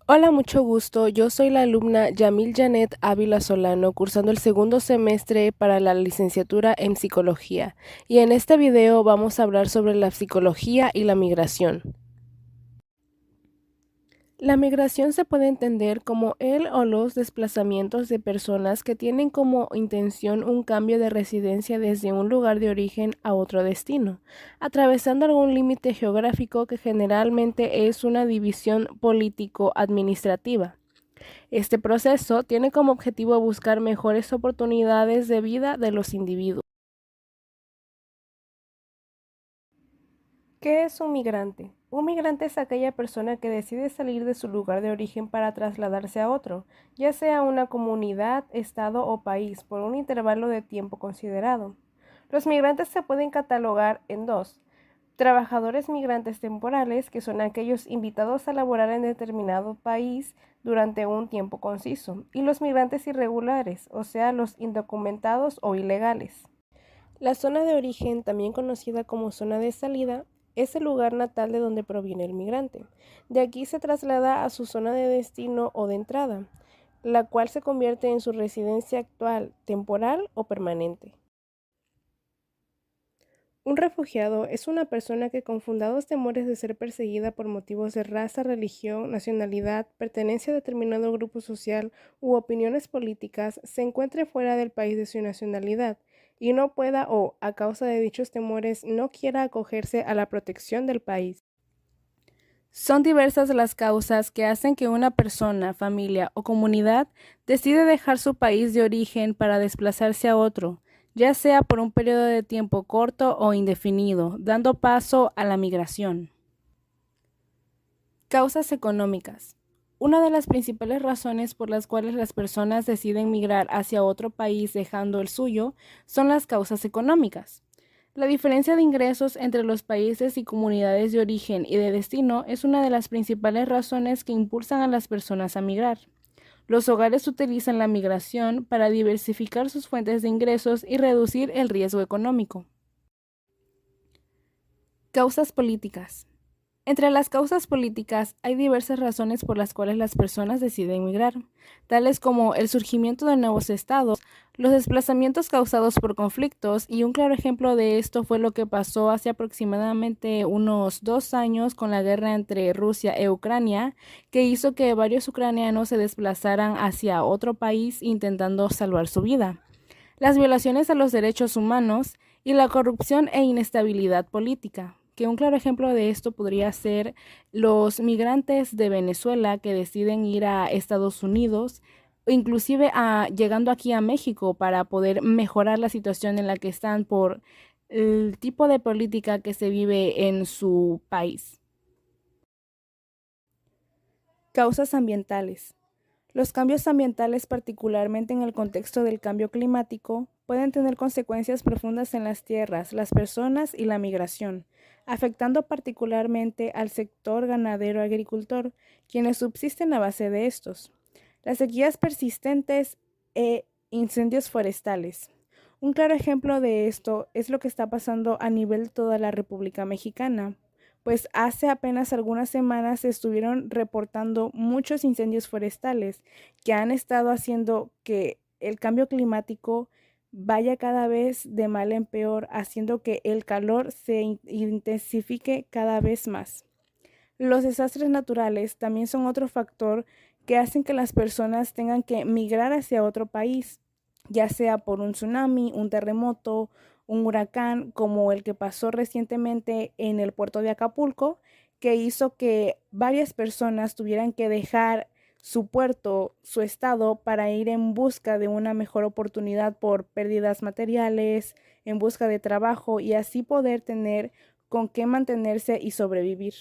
Hola, mucho gusto. Yo soy la alumna Yamil Janet Ávila Solano, cursando el segundo semestre para la licenciatura en psicología. Y en este video vamos a hablar sobre la psicología y la migración. La migración se puede entender como el o los desplazamientos de personas que tienen como intención un cambio de residencia desde un lugar de origen a otro destino, atravesando algún límite geográfico que generalmente es una división político-administrativa. Este proceso tiene como objetivo buscar mejores oportunidades de vida de los individuos. ¿Qué es un migrante? Un migrante es aquella persona que decide salir de su lugar de origen para trasladarse a otro, ya sea una comunidad, estado o país, por un intervalo de tiempo considerado. Los migrantes se pueden catalogar en dos: trabajadores migrantes temporales, que son aquellos invitados a laborar en determinado país durante un tiempo conciso, y los migrantes irregulares, o sea, los indocumentados o ilegales. La zona de origen, también conocida como zona de salida, es el lugar natal de donde proviene el migrante. De aquí se traslada a su zona de destino o de entrada, la cual se convierte en su residencia actual, temporal o permanente. Un refugiado es una persona que, con fundados temores de ser perseguida por motivos de raza, religión, nacionalidad, pertenencia a determinado grupo social u opiniones políticas, se encuentre fuera del país de su nacionalidad y no pueda o, a causa de dichos temores, no quiera acogerse a la protección del país. Son diversas las causas que hacen que una persona, familia o comunidad decide dejar su país de origen para desplazarse a otro, ya sea por un periodo de tiempo corto o indefinido, dando paso a la migración. Causas económicas. Una de las principales razones por las cuales las personas deciden migrar hacia otro país dejando el suyo son las causas económicas. La diferencia de ingresos entre los países y comunidades de origen y de destino es una de las principales razones que impulsan a las personas a migrar. Los hogares utilizan la migración para diversificar sus fuentes de ingresos y reducir el riesgo económico. Causas políticas. Entre las causas políticas hay diversas razones por las cuales las personas deciden migrar, tales como el surgimiento de nuevos estados, los desplazamientos causados por conflictos, y un claro ejemplo de esto fue lo que pasó hace aproximadamente unos 2 años con la guerra entre Rusia e Ucrania, que hizo que varios ucranianos se desplazaran hacia otro país intentando salvar su vida. Las violaciones a los derechos humanos y la corrupción e inestabilidad política, que un claro ejemplo de esto podría ser los migrantes de Venezuela que deciden ir a Estados Unidos o inclusive llegando aquí a México para poder mejorar la situación en la que están por el tipo de política que se vive en su país. Causas ambientales. Los cambios ambientales, particularmente en el contexto del cambio climático, pueden tener consecuencias profundas en las tierras, las personas y la migración, afectando particularmente al sector ganadero-agricultor, quienes subsisten a base de estos. Las sequías persistentes e incendios forestales. Un claro ejemplo de esto es lo que está pasando a nivel de toda la República Mexicana, pues hace apenas algunas semanas se estuvieron reportando muchos incendios forestales que han estado haciendo que el cambio climático vaya cada vez de mal en peor, haciendo que el calor se intensifique cada vez más. Los desastres naturales también son otro factor que hacen que las personas tengan que migrar hacia otro país, ya sea por un tsunami, un terremoto, un huracán, como el que pasó recientemente en el puerto de Acapulco, que hizo que varias personas tuvieran que dejar su puerto, su estado, para ir en busca de una mejor oportunidad por pérdidas materiales, en busca de trabajo y así poder tener con qué mantenerse y sobrevivir.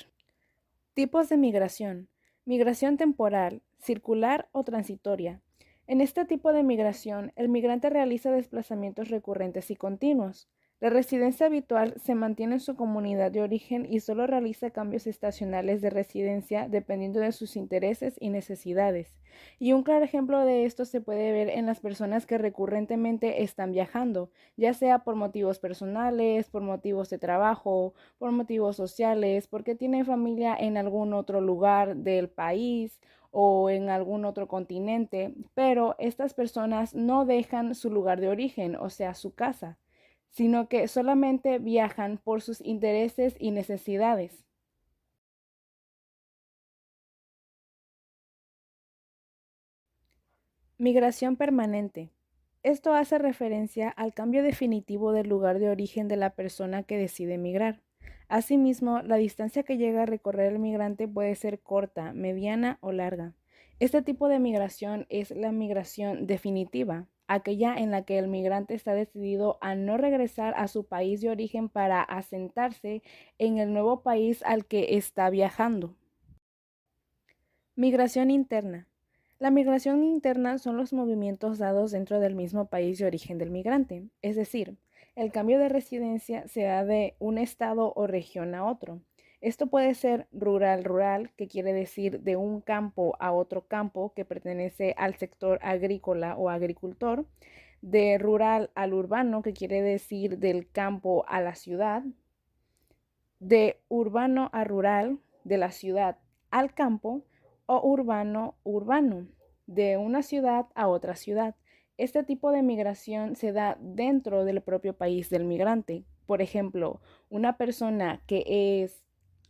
Tipos de migración. Migración temporal, circular o transitoria. En este tipo de migración, el migrante realiza desplazamientos recurrentes y continuos. La residencia habitual se mantiene en su comunidad de origen y solo realiza cambios estacionales de residencia dependiendo de sus intereses y necesidades. Y un claro ejemplo de esto se puede ver en las personas que recurrentemente están viajando, ya sea por motivos personales, por motivos de trabajo, por motivos sociales, porque tienen familia en algún otro lugar del país o en algún otro continente, pero estas personas no dejan su lugar de origen, o sea, su casa, sino que solamente viajan por sus intereses y necesidades. Migración permanente. Esto hace referencia al cambio definitivo del lugar de origen de la persona que decide migrar. Asimismo, la distancia que llega a recorrer el migrante puede ser corta, mediana o larga. Este tipo de migración es la migración definitiva, aquella en la que el migrante está decidido a no regresar a su país de origen para asentarse en el nuevo país al que está viajando. Migración interna. La migración interna son los movimientos dados dentro del mismo país de origen del migrante, es decir, el cambio de residencia se da de un estado o región a otro. Esto puede ser rural-rural, que quiere decir de un campo a otro campo que pertenece al sector agrícola o agricultor, de rural al urbano, que quiere decir del campo a la ciudad, de urbano a rural, de la ciudad al campo, o urbano-urbano, de una ciudad a otra ciudad. Este tipo de migración se da dentro del propio país del migrante. Por ejemplo, una persona que es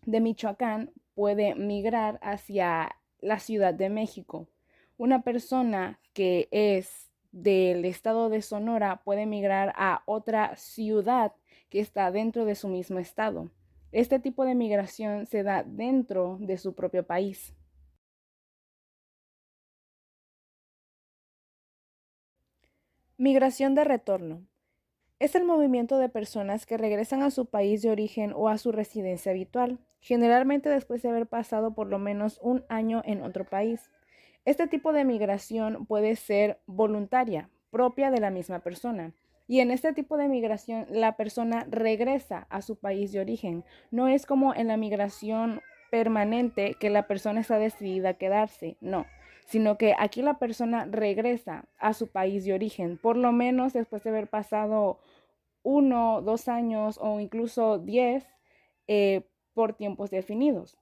de Michoacán puede migrar hacia la Ciudad de México. Una persona que es del estado de Sonora puede migrar a otra ciudad que está dentro de su mismo estado. Este tipo de migración se da dentro de su propio país. Migración de retorno. Es el movimiento de personas que regresan a su país de origen o a su residencia habitual, generalmente después de haber pasado por lo menos un año en otro país. Este tipo de migración puede ser voluntaria, propia de la misma persona. Y en este tipo de migración, la persona regresa a su país de origen. No es como en la migración permanente que la persona está decidida a quedarse, no, sino que aquí la persona regresa a su país de origen, por lo menos después de haber pasado 1, 2 años o incluso 10 por tiempos definidos.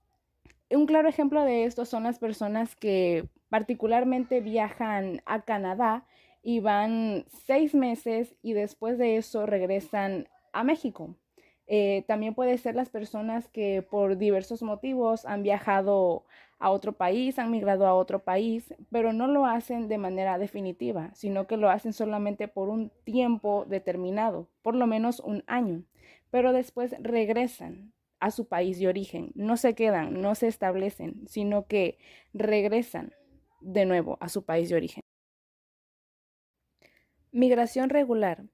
Un claro ejemplo de esto son las personas que particularmente viajan a Canadá y van 6 meses y después de eso regresan a México. También puede ser las personas que por diversos motivos han viajado a otro país, han migrado a otro país, pero no lo hacen de manera definitiva, sino que lo hacen solamente por un tiempo determinado, por lo menos un año, pero después regresan a su país de origen, no se quedan, no se establecen, sino que regresan de nuevo a su país de origen. Migración regular.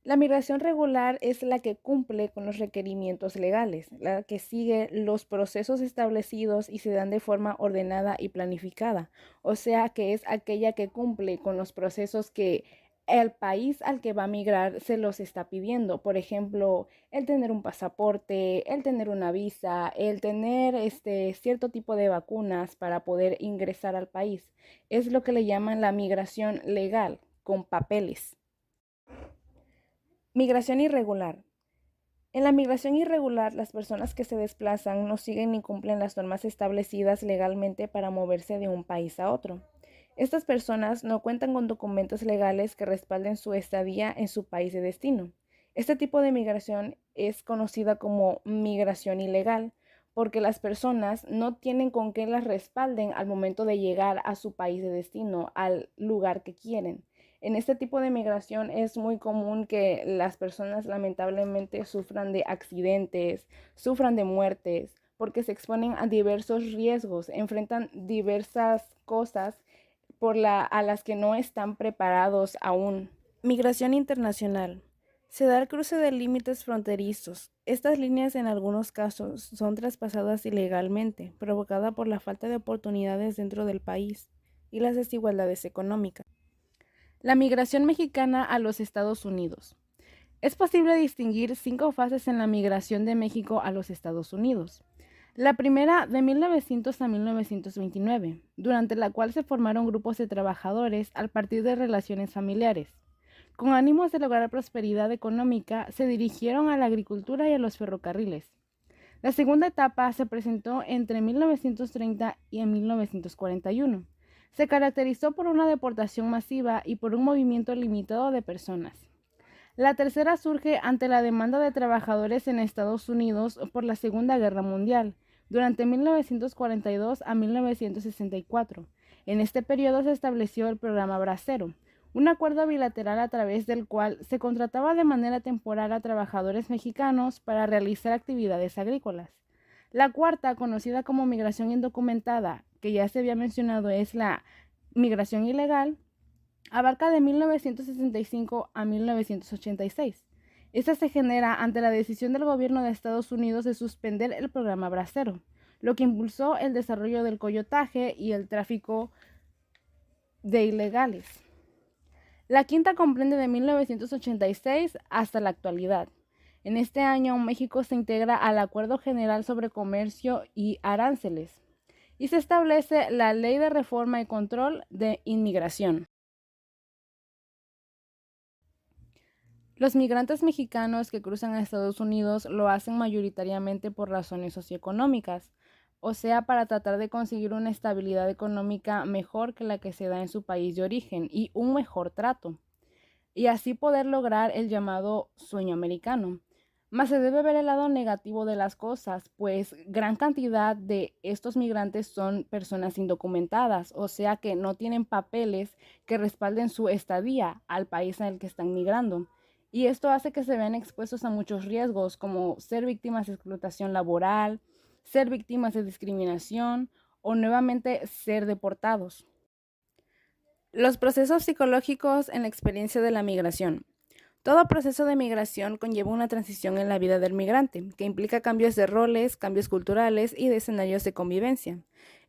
La migración regular es la que cumple con los requerimientos legales, la que sigue los procesos establecidos y se dan de forma ordenada y planificada, o sea que es aquella que cumple con los procesos que el país al que va a migrar se los está pidiendo. Por ejemplo, el tener un pasaporte, el tener una visa, el tener cierto tipo de vacunas para poder ingresar al país. Es lo que le llaman la migración legal, con papeles. Migración irregular. En la migración irregular, las personas que se desplazan no siguen ni cumplen las normas establecidas legalmente para moverse de un país a otro. Estas personas no cuentan con documentos legales que respalden su estadía en su país de destino. Este tipo de migración es conocida como migración ilegal, porque las personas no tienen con qué las respalden al momento de llegar a su país de destino, al lugar que quieren. En este tipo de migración es muy común que las personas lamentablemente sufran de accidentes, sufran de muertes, porque se exponen a diversos riesgos, enfrentan diversas cosas a las que no están preparados aún. Migración internacional. Se da el cruce de límites fronterizos. Estas líneas en algunos casos son traspasadas ilegalmente, provocada por la falta de oportunidades dentro del país y las desigualdades económicas. La migración mexicana a los Estados Unidos. Es posible distinguir 5 fases en la migración de México a los Estados Unidos. La primera de 1900 a 1929, durante la cual se formaron grupos de trabajadores al partir de relaciones familiares. Con ánimos de lograr prosperidad económica, se dirigieron a la agricultura y a los ferrocarriles. La segunda etapa se presentó entre 1930 y en 1941. Se caracterizó por una deportación masiva y por un movimiento limitado de personas. La tercera surge ante la demanda de trabajadores en Estados Unidos por la Segunda Guerra Mundial, durante 1942 a 1964. En este periodo se estableció el programa Bracero, un acuerdo bilateral a través del cual se contrataba de manera temporal a trabajadores mexicanos para realizar actividades agrícolas. La cuarta, conocida como migración indocumentada, que ya se había mencionado, es la migración ilegal, abarca de 1965 a 1986. Esta se genera ante la decisión del gobierno de Estados Unidos de suspender el programa Bracero, lo que impulsó el desarrollo del coyotaje y el tráfico de ilegales. La quinta comprende de 1986 hasta la actualidad. En este año, México se integra al Acuerdo General sobre Comercio y Aranceles y se establece la Ley de Reforma y Control de Inmigración. Los migrantes mexicanos que cruzan a Estados Unidos lo hacen mayoritariamente por razones socioeconómicas, o sea, para tratar de conseguir una estabilidad económica mejor que la que se da en su país de origen y un mejor trato, y así poder lograr el llamado sueño americano. Mas se debe ver el lado negativo de las cosas, pues gran cantidad de estos migrantes son personas indocumentadas, o sea que no tienen papeles que respalden su estadía al país en el que están migrando. Y esto hace que se vean expuestos a muchos riesgos, como ser víctimas de explotación laboral, ser víctimas de discriminación o nuevamente ser deportados. Los procesos psicológicos en la experiencia de la migración. Todo proceso de migración conlleva una transición en la vida del migrante, que implica cambios de roles, cambios culturales y de escenarios de convivencia.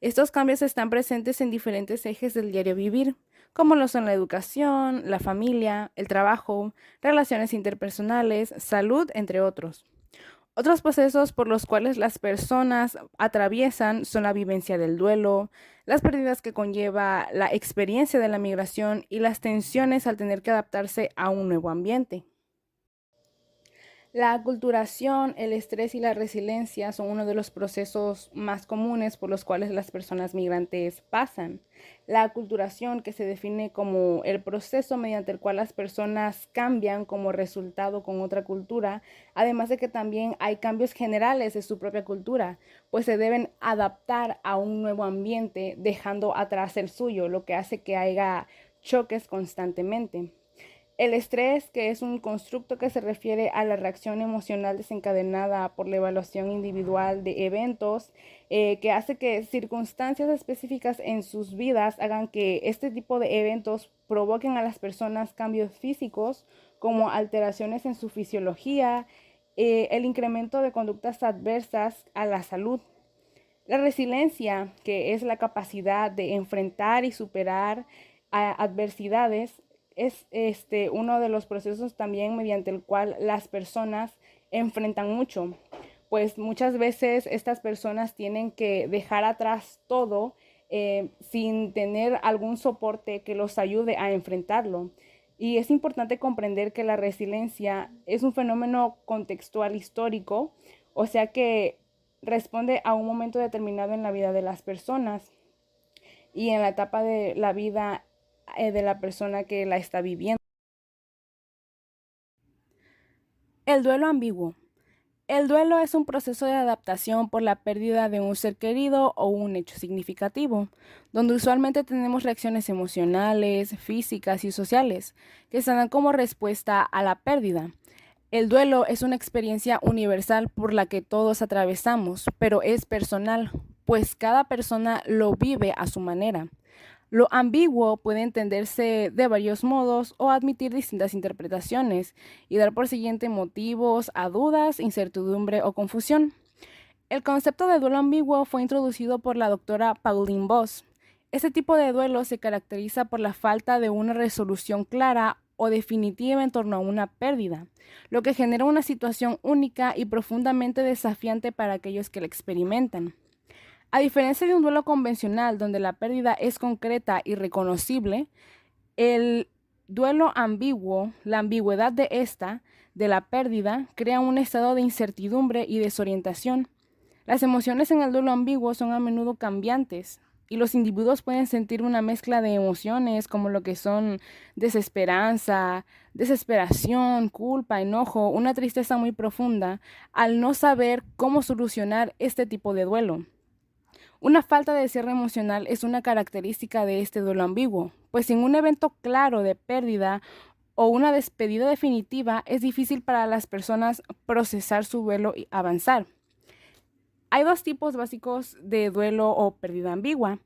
Estos cambios están presentes en diferentes ejes del diario vivir, como lo son la educación, la familia, el trabajo, relaciones interpersonales, salud, entre otros. Otros procesos por los cuales las personas atraviesan son la vivencia del duelo, las pérdidas que conlleva la experiencia de la migración y las tensiones al tener que adaptarse a un nuevo ambiente. La aculturación, el estrés y la resiliencia son uno de los procesos más comunes por los cuales las personas migrantes pasan. La aculturación, que se define como el proceso mediante el cual las personas cambian como resultado con otra cultura, además de que también hay cambios generales de su propia cultura, pues se deben adaptar a un nuevo ambiente dejando atrás el suyo, lo que hace que haya choques constantemente. El estrés, que es un constructo que se refiere a la reacción emocional desencadenada por la evaluación individual de eventos, que hace que circunstancias específicas en sus vidas hagan que este tipo de eventos provoquen a las personas cambios físicos como alteraciones en su fisiología, el incremento de conductas adversas a la salud. La resiliencia, que es la capacidad de enfrentar y superar adversidades, es uno de los procesos también mediante el cual las personas enfrentan mucho, pues muchas veces estas personas tienen que dejar atrás todo sin tener algún soporte que los ayude a enfrentarlo. Y es importante comprender que la resiliencia es un fenómeno contextual histórico, o sea que responde a un momento determinado en la vida de las personas y en la etapa de la vida de la persona que la está viviendo. El duelo ambiguo. El duelo es un proceso de adaptación por la pérdida de un ser querido o un hecho significativo, donde usualmente tenemos reacciones emocionales, físicas y sociales que se dan como respuesta a la pérdida. El duelo es una experiencia universal por la que todos atravesamos, pero es personal, pues cada persona lo vive a su manera. Lo ambiguo puede entenderse de varios modos o admitir distintas interpretaciones y dar por siguiente motivos a dudas, incertidumbre o confusión. El concepto de duelo ambiguo fue introducido por la doctora Pauline Boss. Este tipo de duelo se caracteriza por la falta de una resolución clara o definitiva en torno a una pérdida, lo que genera una situación única y profundamente desafiante para aquellos que la experimentan. A diferencia de un duelo convencional donde la pérdida es concreta y reconocible, el duelo ambiguo, la ambigüedad de la pérdida, crea un estado de incertidumbre y desorientación. Las emociones en el duelo ambiguo son a menudo cambiantes y los individuos pueden sentir una mezcla de emociones como lo que son desesperanza, desesperación, culpa, enojo, una tristeza muy profunda al no saber cómo solucionar este tipo de duelo. Una falta de cierre emocional es una característica de este duelo ambiguo, pues sin un evento claro de pérdida o una despedida definitiva es difícil para las personas procesar su duelo y avanzar. Hay dos tipos básicos de duelo o pérdida ambigua,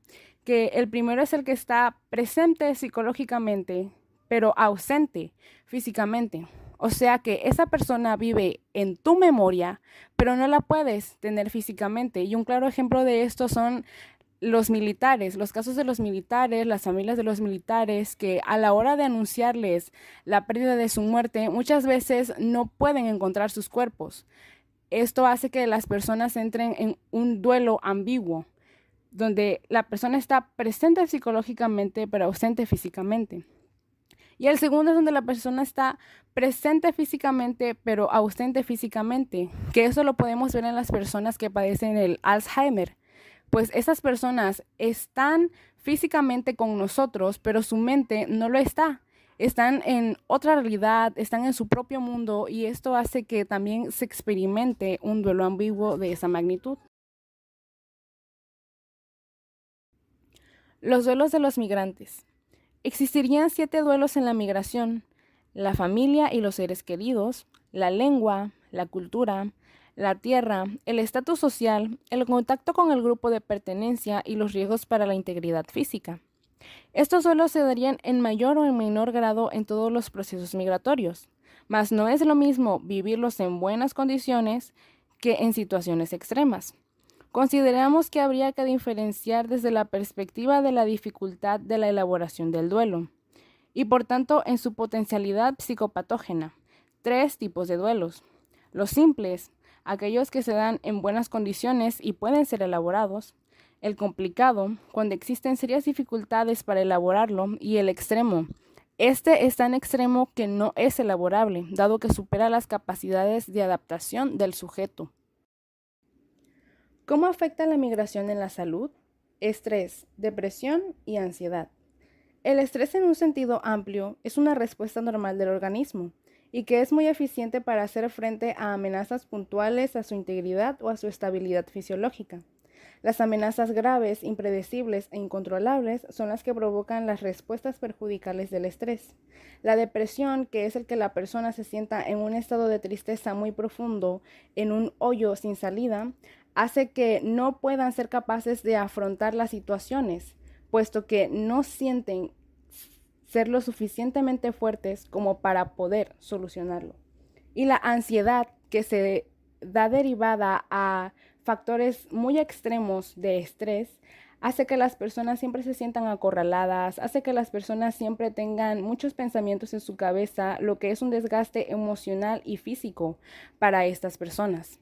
que el primero es el que está presente psicológicamente, pero ausente físicamente. O sea que esa persona vive en tu memoria, pero no la puedes tener físicamente. Y un claro ejemplo de esto son los militares, los casos de los militares, las familias de los militares, que a la hora de anunciarles la pérdida de su muerte, muchas veces no pueden encontrar sus cuerpos. Esto hace que las personas entren en un duelo ambiguo, donde la persona está presente psicológicamente, pero ausente físicamente. Y el segundo es donde la persona está presente físicamente, pero ausente físicamente, que eso lo podemos ver en las personas que padecen el Alzheimer. Pues esas personas están físicamente con nosotros, pero su mente no lo está. Están en otra realidad, están en su propio mundo y esto hace que también se experimente un duelo ambiguo de esa magnitud. Los duelos de los migrantes. Existirían 7 duelos en la migración: la familia y los seres queridos, la lengua, la cultura, la tierra, el estatus social, el contacto con el grupo de pertenencia y los riesgos para la integridad física. Estos duelos se darían en mayor o en menor grado en todos los procesos migratorios, mas no es lo mismo vivirlos en buenas condiciones que en situaciones extremas. Consideramos que habría que diferenciar desde la perspectiva de la dificultad de la elaboración del duelo y por tanto en su potencialidad psicopatógena. 3 tipos de duelos. Los simples, aquellos que se dan en buenas condiciones y pueden ser elaborados. El complicado, cuando existen serias dificultades para elaborarlo. Y el extremo. Este es tan extremo que no es elaborable, dado que supera las capacidades de adaptación del sujeto. ¿Cómo afecta la migración en la salud? Estrés, depresión y ansiedad. El estrés en un sentido amplio es una respuesta normal del organismo y que es muy eficiente para hacer frente a amenazas puntuales a su integridad o a su estabilidad fisiológica. Las amenazas graves, impredecibles e incontrolables son las que provocan las respuestas perjudiciales del estrés. La depresión, que es el que la persona se sienta en un estado de tristeza muy profundo, en un hoyo sin salida, hace que no puedan ser capaces de afrontar las situaciones, puesto que no sienten ser lo suficientemente fuertes como para poder solucionarlo. Y la ansiedad, que se da derivada a factores muy extremos de estrés, hace que las personas siempre se sientan acorraladas, hace que las personas siempre tengan muchos pensamientos en su cabeza, lo que es un desgaste emocional y físico para estas personas.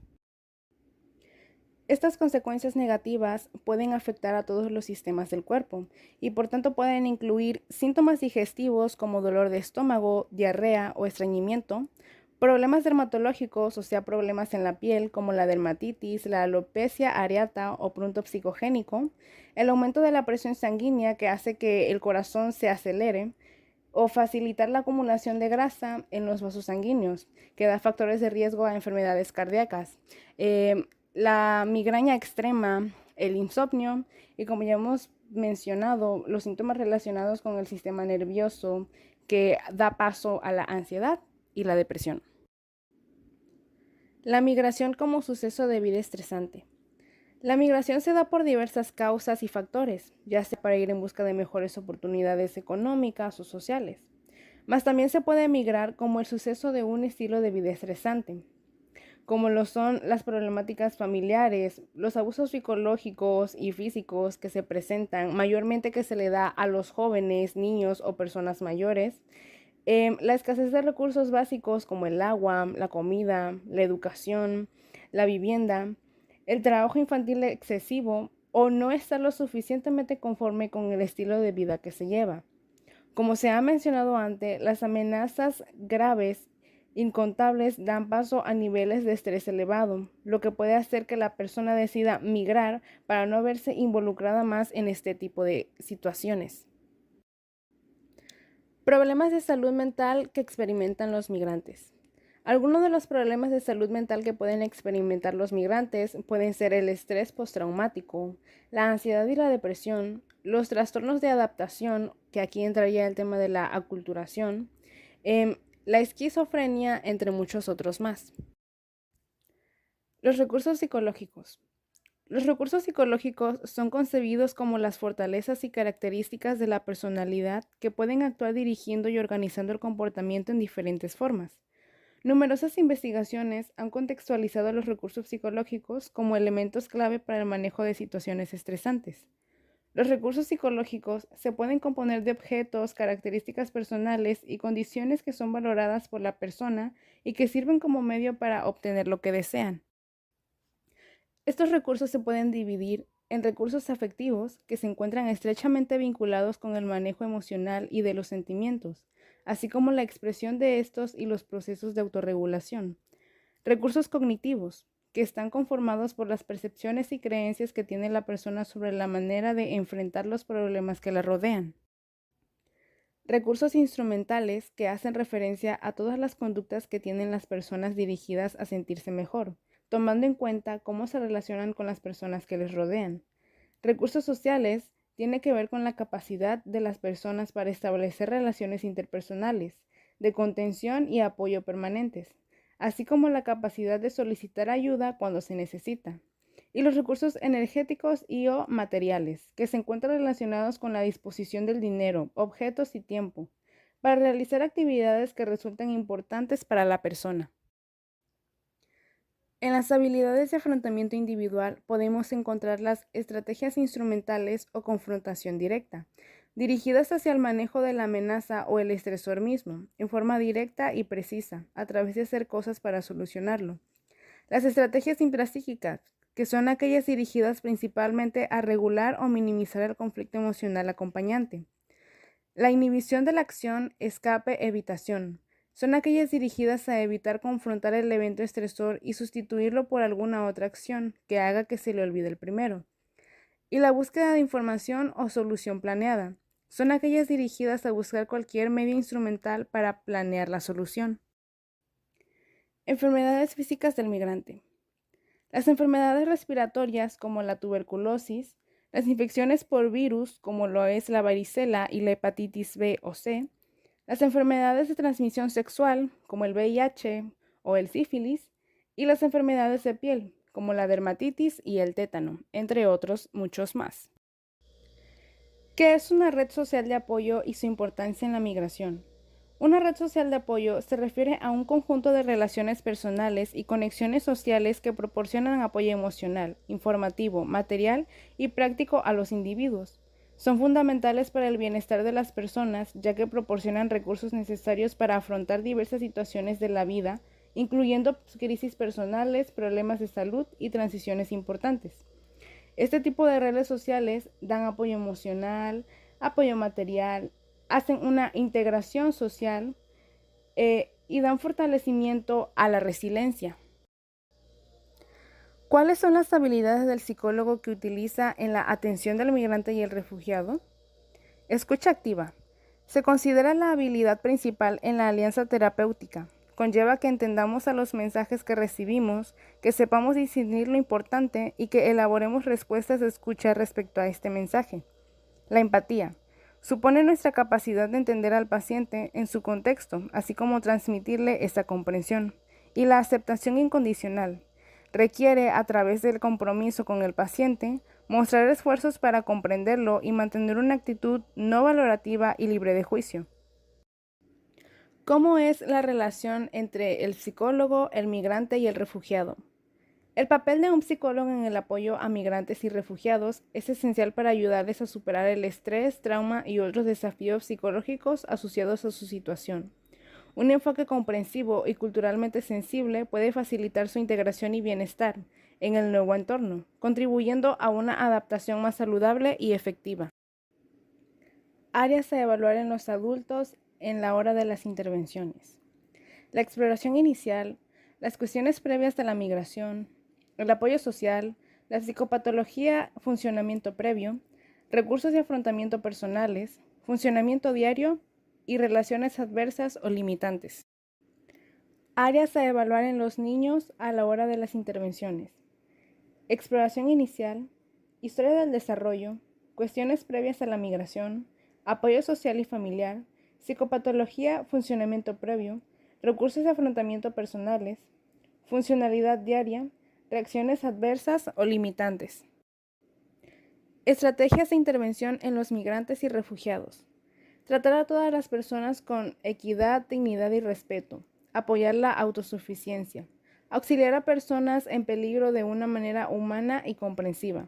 Estas consecuencias negativas pueden afectar a todos los sistemas del cuerpo y por tanto pueden incluir síntomas digestivos como dolor de estómago, diarrea o estreñimiento, problemas dermatológicos, o sea, problemas en la piel como la dermatitis, la alopecia areata o punto psicogénico, el aumento de la presión sanguínea que hace que el corazón se acelere, o facilitar la acumulación de grasa en los vasos sanguíneos, que da factores de riesgo a enfermedades cardíacas. La migraña extrema, el insomnio y, como ya hemos mencionado, los síntomas relacionados con el sistema nervioso que da paso a la ansiedad y la depresión. La migración como suceso de vida estresante. La migración se da por diversas causas y factores, ya sea para ir en busca de mejores oportunidades económicas o sociales, mas también se puede migrar como el suceso de un estilo de vida estresante, como lo son las problemáticas familiares, los abusos psicológicos y físicos que se presentan, mayormente que se le da a los jóvenes, niños o personas mayores, La escasez de recursos básicos como el agua, la comida, la educación, la vivienda, el trabajo infantil excesivo o no estar lo suficientemente conforme con el estilo de vida que se lleva. Como se ha mencionado antes, las amenazas graves incontables dan paso a niveles de estrés elevado, lo que puede hacer que la persona decida migrar para no verse involucrada más en este tipo de situaciones. Problemas de salud mental que experimentan los migrantes. Algunos de los problemas de salud mental que pueden experimentar los migrantes pueden ser el estrés postraumático, la ansiedad y la depresión, los trastornos de adaptación, que aquí entraría el tema de la aculturación, la esquizofrenia, entre muchos otros más. Los recursos psicológicos. Los recursos psicológicos son concebidos como las fortalezas y características de la personalidad que pueden actuar dirigiendo y organizando el comportamiento en diferentes formas. Numerosas investigaciones han contextualizado los recursos psicológicos como elementos clave para el manejo de situaciones estresantes. Los recursos psicológicos se pueden componer de objetos, características personales y condiciones que son valoradas por la persona y que sirven como medio para obtener lo que desean. Estos recursos se pueden dividir en recursos afectivos, que se encuentran estrechamente vinculados con el manejo emocional y de los sentimientos, así como la expresión de estos y los procesos de autorregulación. Recursos cognitivos, que están conformados por las percepciones y creencias que tiene la persona sobre la manera de enfrentar los problemas que la rodean. Recursos instrumentales, que hacen referencia a todas las conductas que tienen las personas dirigidas a sentirse mejor, tomando en cuenta cómo se relacionan con las personas que les rodean. Recursos sociales tiene que ver con la capacidad de las personas para establecer relaciones interpersonales, de contención y apoyo permanentes, así como la capacidad de solicitar ayuda cuando se necesita. Y los recursos energéticos y o materiales, que se encuentran relacionados con la disposición del dinero, objetos y tiempo, para realizar actividades que resultan importantes para la persona. En las habilidades de afrontamiento individual podemos encontrar las estrategias instrumentales o confrontación directa, dirigidas hacia el manejo de la amenaza o el estresor mismo, en forma directa y precisa, a través de hacer cosas para solucionarlo. Las estrategias intrapsíquicas, que son aquellas dirigidas principalmente a regular o minimizar el conflicto emocional acompañante. La inhibición de la acción, escape, evitación. Son aquellas dirigidas a evitar confrontar el evento estresor y sustituirlo por alguna otra acción que haga que se le olvide el primero. Y la búsqueda de información o solución planeada. Son aquellas dirigidas a buscar cualquier medio instrumental para planear la solución. Enfermedades físicas del migrante. Las enfermedades respiratorias como la tuberculosis, las infecciones por virus como lo es la varicela y la hepatitis B o C, las enfermedades de transmisión sexual como el VIH o el sífilis y las enfermedades de piel como la dermatitis y el tétano, entre otros muchos más. ¿Qué es una red social de apoyo y su importancia en la migración? Una red social de apoyo se refiere a un conjunto de relaciones personales y conexiones sociales que proporcionan apoyo emocional, informativo, material y práctico a los individuos. Son fundamentales para el bienestar de las personas, ya que proporcionan recursos necesarios para afrontar diversas situaciones de la vida, incluyendo crisis personales, problemas de salud y transiciones importantes. Este tipo de redes sociales dan apoyo emocional, apoyo material, hacen una integración social y dan fortalecimiento a la resiliencia. ¿Cuáles son las habilidades del psicólogo que utiliza en la atención del migrante y el refugiado? Escucha activa. Se considera la habilidad principal en la alianza terapéutica. Conlleva que entendamos a los mensajes que recibimos, que sepamos discernir lo importante y que elaboremos respuestas de escucha respecto a este mensaje. La empatía. Supone nuestra capacidad de entender al paciente en su contexto, así como transmitirle esa comprensión. Y la aceptación incondicional. Requiere, a través del compromiso con el paciente, mostrar esfuerzos para comprenderlo y mantener una actitud no valorativa y libre de juicio. ¿Cómo es la relación entre el psicólogo, el migrante y el refugiado? El papel de un psicólogo en el apoyo a migrantes y refugiados es esencial para ayudarles a superar el estrés, trauma y otros desafíos psicológicos asociados a su situación. Un enfoque comprensivo y culturalmente sensible puede facilitar su integración y bienestar en el nuevo entorno, contribuyendo a una adaptación más saludable y efectiva. Áreas a evaluar en los adultos en la hora de las intervenciones. La exploración inicial, las cuestiones previas de la migración, el apoyo social, la psicopatología, funcionamiento previo, recursos de afrontamiento personales, funcionamiento diario y relaciones adversas o limitantes. Áreas a evaluar en los niños a la hora de las intervenciones. Exploración inicial, historia del desarrollo, cuestiones previas a la migración, apoyo social y familiar, psicopatología, funcionamiento previo, recursos de afrontamiento personales, funcionalidad diaria, reacciones adversas o limitantes. Estrategias de intervención en los migrantes y refugiados. Tratar a todas las personas con equidad, dignidad y respeto. Apoyar la autosuficiencia. Auxiliar a personas en peligro de una manera humana y comprensiva.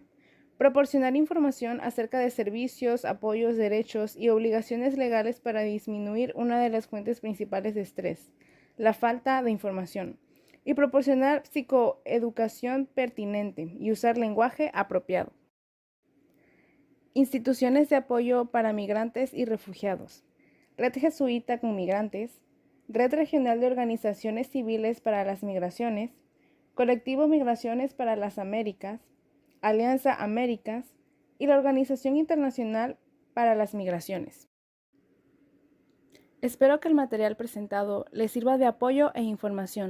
Proporcionar información acerca de servicios, apoyos, derechos y obligaciones legales para disminuir una de las fuentes principales de estrés, la falta de información. Y proporcionar psicoeducación pertinente y usar lenguaje apropiado. Instituciones de apoyo para migrantes y refugiados. Red Jesuita con Migrantes, Red Regional de Organizaciones Civiles para las Migraciones, Colectivo Migraciones para las Américas, Alianza Américas y la Organización Internacional para las Migraciones. Espero que el material presentado les sirva de apoyo e información.